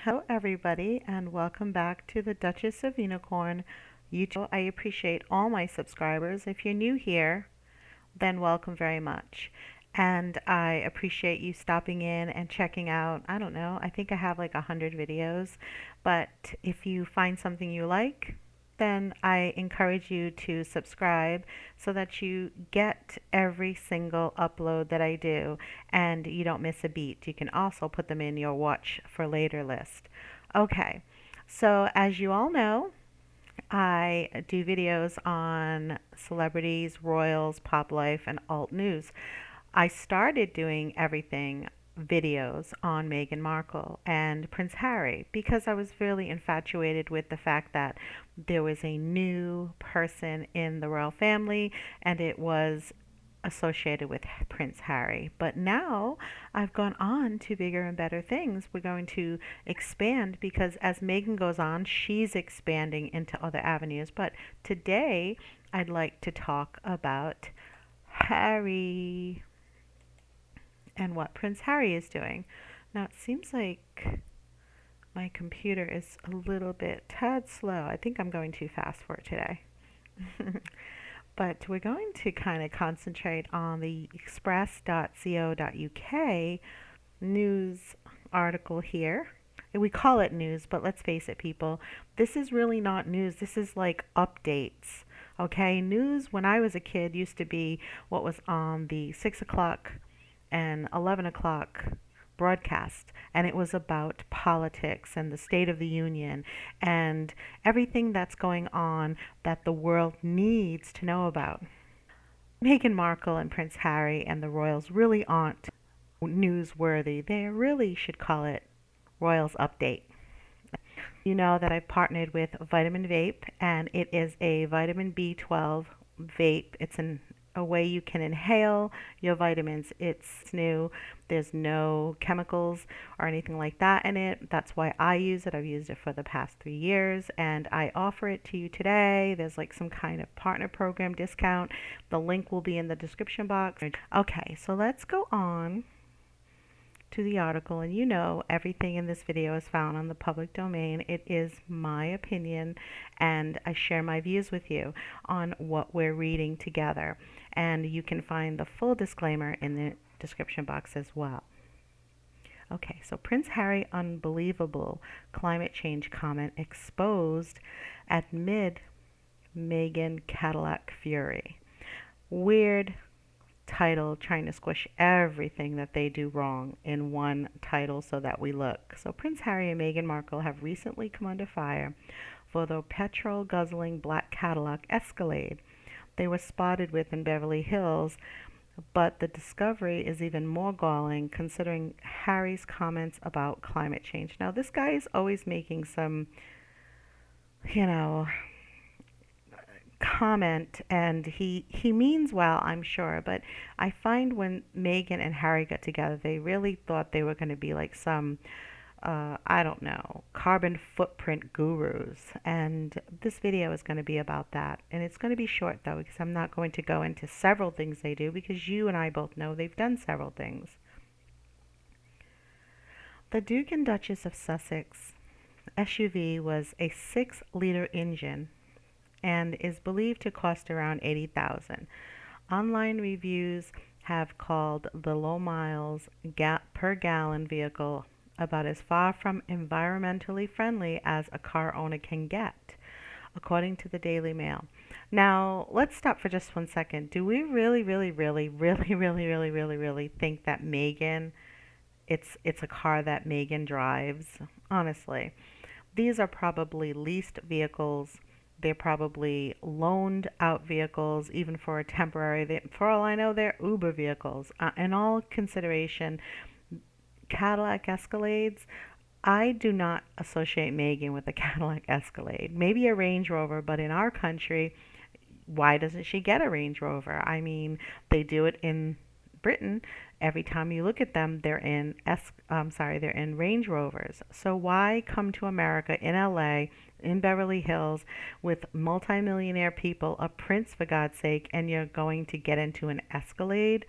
Hello, everybody, and welcome back to the Duchess of Unicorn YouTube. I appreciate all my subscribers. If you're new here, then welcome very much. And I appreciate you stopping in and checking out. I don't know, I think I have like 100 videos, but if you find something you like, then I encourage you to subscribe so that you get every single upload that I do and you don't miss a beat. You can also put them in your watch for later list. Okay, so as you all know, I do videos on celebrities, royals, pop life, and alt news. I started doing everything videos on Meghan Markle and Prince Harry because I was really infatuated with the fact that there was a new person in the royal family and it was associated with Prince Harry. But now I've gone on to bigger and better things. We're going to expand because as Meghan goes on, she's expanding into other avenues. But today I'd like to talk about Harry and what Prince Harry is doing. Now it seems like my computer is a little bit tad slow. I think I'm going too fast for it today. But we're going to kind of concentrate on the express.co.uk news article here. We call it news, but let's face it, people, this is really not news. This is like updates. Okay, news when I was a kid used to be what was on the 6 o'clock and 11 o'clock broadcast, and it was about politics and the State of the Union and everything that's going on that the world needs to know about. Meghan Markle and Prince Harry and the royals really aren't newsworthy. They really should call it Royals Update. You know that I've partnered with Vitamin Vape, and it is a vitamin B12 vape. A way you can inhale your vitamins. It's new. There's no chemicals or anything like that in it. That's why I use it. I've used it for the past 3 years, and I offer it to you today. There's like some kind of partner program discount. The link will be in the description box. Okay, so let's go on to the article, and you know everything in this video is found on the public domain. It is my opinion and I share my views with you on what we're reading together, and you can find the full disclaimer in the description box as well. Okay, so Prince Harry unbelievable climate change comment exposed at mid Meghan Cadillac fury. Weird title trying to squish everything that they do wrong in one title so that we look. So Prince Harry and Meghan Markle have recently come under fire for the petrol guzzling black Cadillac Escalade they were spotted with in Beverly Hills, but the discovery is even more galling considering Harry's comments about climate change. Now this guy is always making some, you know, comment, and he means well, I'm sure, but I find when Meghan and Harry got together, they really thought they were going to be like some I don't know, carbon footprint gurus, and this video is going to be about that. And it's going to be short though, because I'm not going to go into several things they do, because you and I both know they've done several things. The Duke and Duchess of Sussex SUV was a 6-liter engine and is believed to cost around 80,000. Online reviews have called the low miles per gallon vehicle about as far from environmentally friendly as a car owner can get, according to the Daily Mail. Now, let's stop for just 1 second. Do we really think that Meghan, it's a car that Meghan drives? Honestly, these are probably leased vehicles. They're probably loaned out vehicles, even for a temporary. For all I know, they're Uber vehicles. In all consideration, Cadillac Escalades, I do not associate Meghan with a Cadillac Escalade. Maybe a Range Rover, but in our country, why doesn't she get a Range Rover? I mean, they do it in Britain. Every time you look at them, they're in Range Rovers. So why come to America in LA, in Beverly Hills, with multimillionaire people, a prince for God's sake, and you're going to get into an Escalade?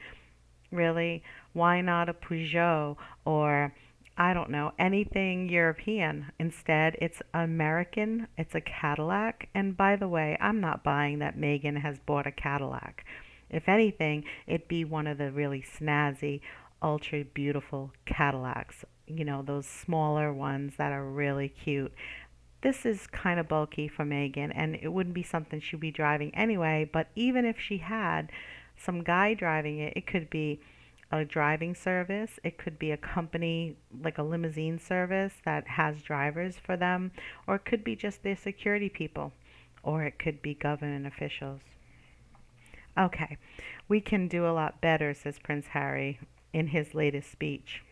Really? Why not a Peugeot or I don't know, anything European. Instead, it's American, it's a Cadillac. And by the way, I'm not buying that Megan has bought a Cadillac. If anything, it'd be one of the really snazzy, ultra beautiful Cadillacs. You know, those smaller ones that are really cute. This is kind of bulky for Megan, and it wouldn't be something she'd be driving anyway. But even if she had some guy driving it, it could be a driving service, it could be a company like a limousine service that has drivers for them, or it could be just their security people, or it could be government officials. Okay, we can do a lot better, says Prince Harry in his latest speech.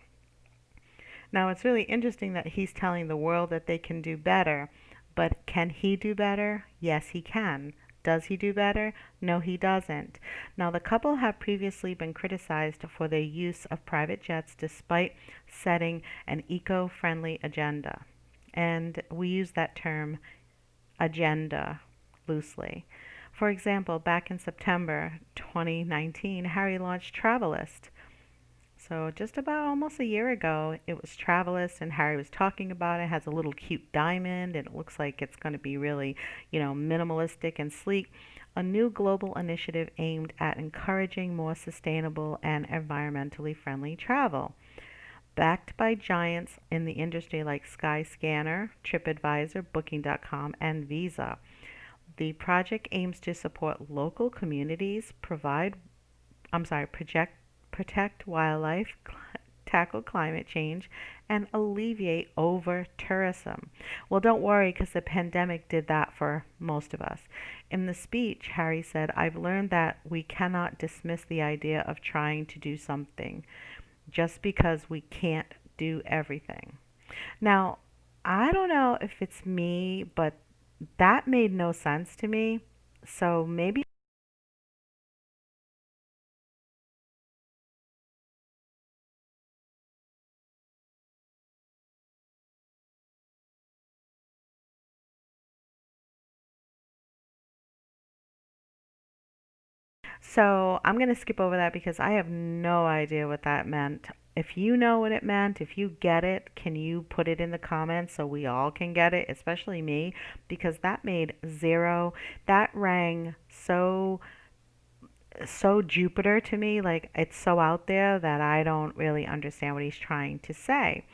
Now, it's really interesting that he's telling the world that they can do better, but can he do better? Yes, he can. Does he do better? No, he doesn't. Now, the couple have previously been criticized for their use of private jets despite setting an eco friendly agenda. And we use that term agenda loosely. For example, back in September 2019, Harry launched Travalyst. So just about almost a year ago, it was Travalyst, and Harry was talking about it. It has a little cute diamond, and it looks like it's going to be really, minimalistic and sleek. A new global initiative aimed at encouraging more sustainable and environmentally friendly travel. Backed by giants in the industry like Skyscanner, TripAdvisor, Booking.com, and Visa. The project aims to support local communities, protect wildlife, tackle climate change, and alleviate over tourism. Well, don't worry, because the pandemic did that for most of us. In the speech, Harry said, I've learned that we cannot dismiss the idea of trying to do something just because we can't do everything. Now, I don't know if it's me, but that made no sense to me. So maybe. So I'm going to skip over that because I have no idea what that meant. If you know what it meant, if you get it, can you put it in the comments so we all can get it, especially me? Because that made zero, that rang so Jupiter to me, like it's so out there that I don't really understand what he's trying to say.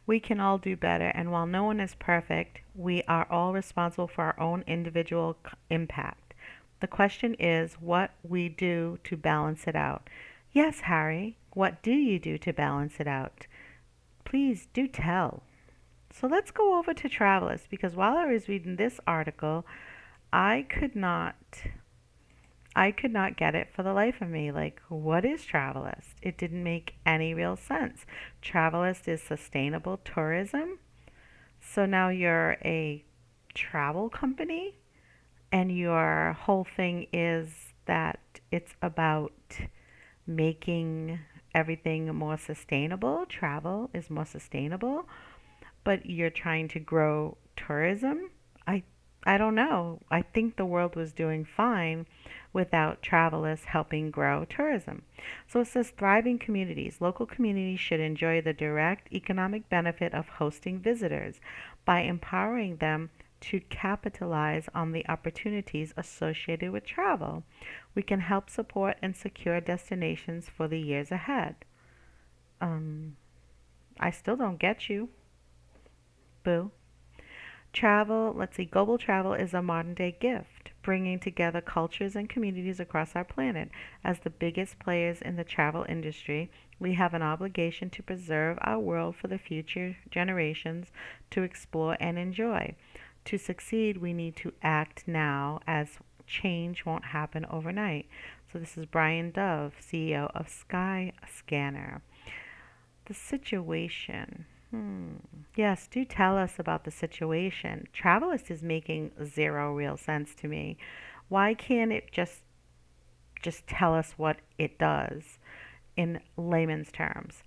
We can all do better, and while no one is perfect, we are all responsible for our own individual impact. The question is what we do to balance it out. Yes, Harry, what do you do to balance it out? Please do tell. So let's go over to Travalyst because while I was reading this article, I could not I could not get it for the life of me. Like, what is Travalyst? It didn't make any real sense. Travalyst is sustainable tourism. So now you're a travel company, and your whole thing is that it's about making everything more sustainable. Travel is more sustainable, but you're trying to grow tourism. I I don't know. I think the world was doing fine without travelers helping grow tourism. So it says thriving communities. Local communities should enjoy the direct economic benefit of hosting visitors by empowering them to capitalize on the opportunities associated with travel. We can help support and secure destinations for the years ahead. Um, I still don't get you. Boo. Travel, let's see, global travel is a modern day gift, bringing together cultures and communities across our planet. As the biggest players in the travel industry, we have an obligation to preserve our world for the future generations to explore and enjoy. To succeed, we need to act now as change won't happen overnight. So, this is Brian Dove, CEO of Skyscanner. The situation. Yes, do tell us about the situation. Travelist is making zero real sense to me. Why can't it just tell us what it does in layman's terms?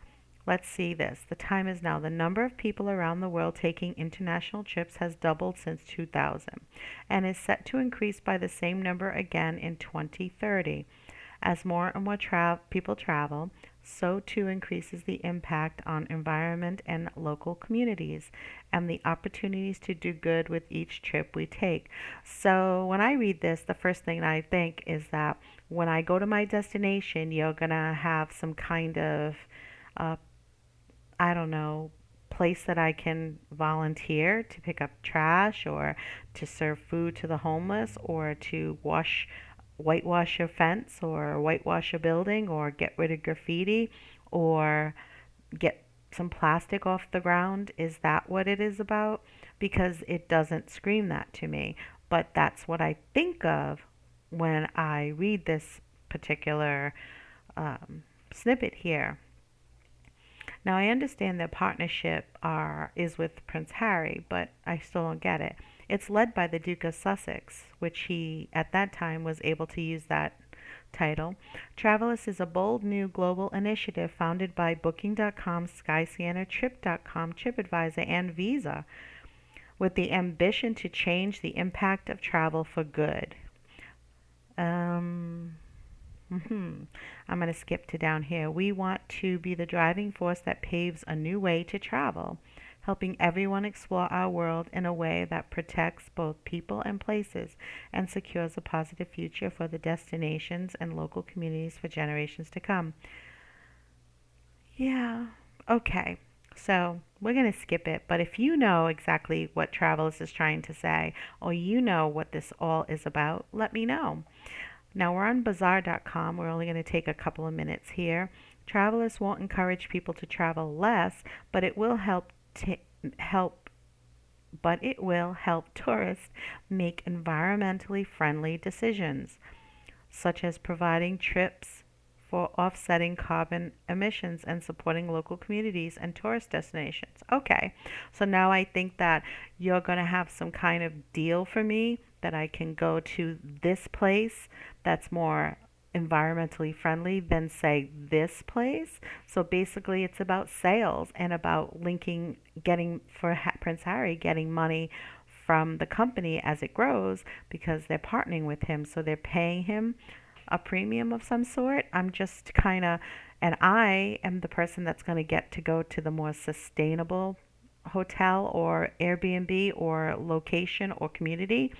Let's see this. The time is now. The number of people around the world taking international trips has doubled since 2000 and is set to increase by the same number again in 2030. As more and more people travel, so too increases the impact on environment and local communities and the opportunities to do good with each trip we take. So when I read this, the first thing I think is that when I go to my destination, you're gonna have some kind of uh, I don't know, place that I can volunteer to pick up trash or to serve food to the homeless or to whitewash a fence or whitewash a building or get rid of graffiti or get some plastic off the ground. Is that what it is about? Because it doesn't scream that to me. But that's what I think of when I read this particular snippet here. Now I understand their partnership is with Prince Harry, but I still don't get it. It's led by the Duke of Sussex, which he at that time was able to use that title. Travalyst is a bold new global initiative founded by Booking.com, Skyscanner, Trip.com, TripAdvisor, and Visa, with the ambition to change the impact of travel for good. Um, I'm going to skip to down here. We want to be the driving force that paves a new way to travel, helping everyone explore our world in a way that protects both people and places and secures a positive future for the destinations and local communities for generations to come. Yeah, okay. So we're going to skip it, but if you know exactly what Travelers is trying to say, or you know what this all is about, let me know. Now we're on bazaar.com. We're only going to take a couple of minutes here. Travelers won't encourage people to travel less, but it will help tourists make environmentally friendly decisions, such as providing trips for offsetting carbon emissions and supporting local communities and tourist destinations. Okay, so now I think that you're going to have some kind of deal for me that I can go to this place that's more environmentally friendly than, say, this place. So basically, it's about sales and about getting for Prince Harry, getting money from the company as it grows because they're partnering with him. So they're paying him a premium of some sort. I'm just kind of, and I am the person that's going to get to go to the more sustainable hotel or Airbnb or location or community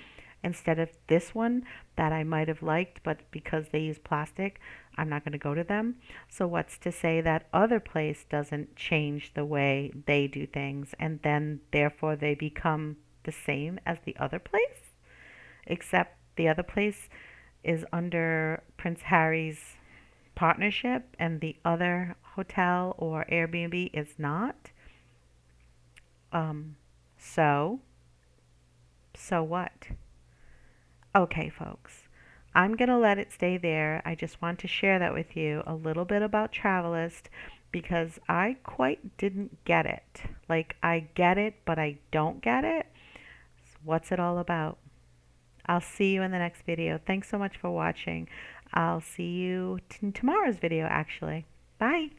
instead of this one that I might have liked, but because they use plastic, I'm not going to go to them. So what's to say that other place doesn't change the way they do things and then therefore they become the same as the other place? Except the other place is under Prince Harry's partnership and the other hotel or Airbnb is not. Um, so, so what? Okay, folks. I'm going to let it stay there. I just want to share that with you a little bit about Travalyst because I quite didn't get it. Like, I get it, but I don't get it. What's it all about? I'll see you in the next video. Thanks so much for watching. I'll see you in tomorrow's video, actually. Bye.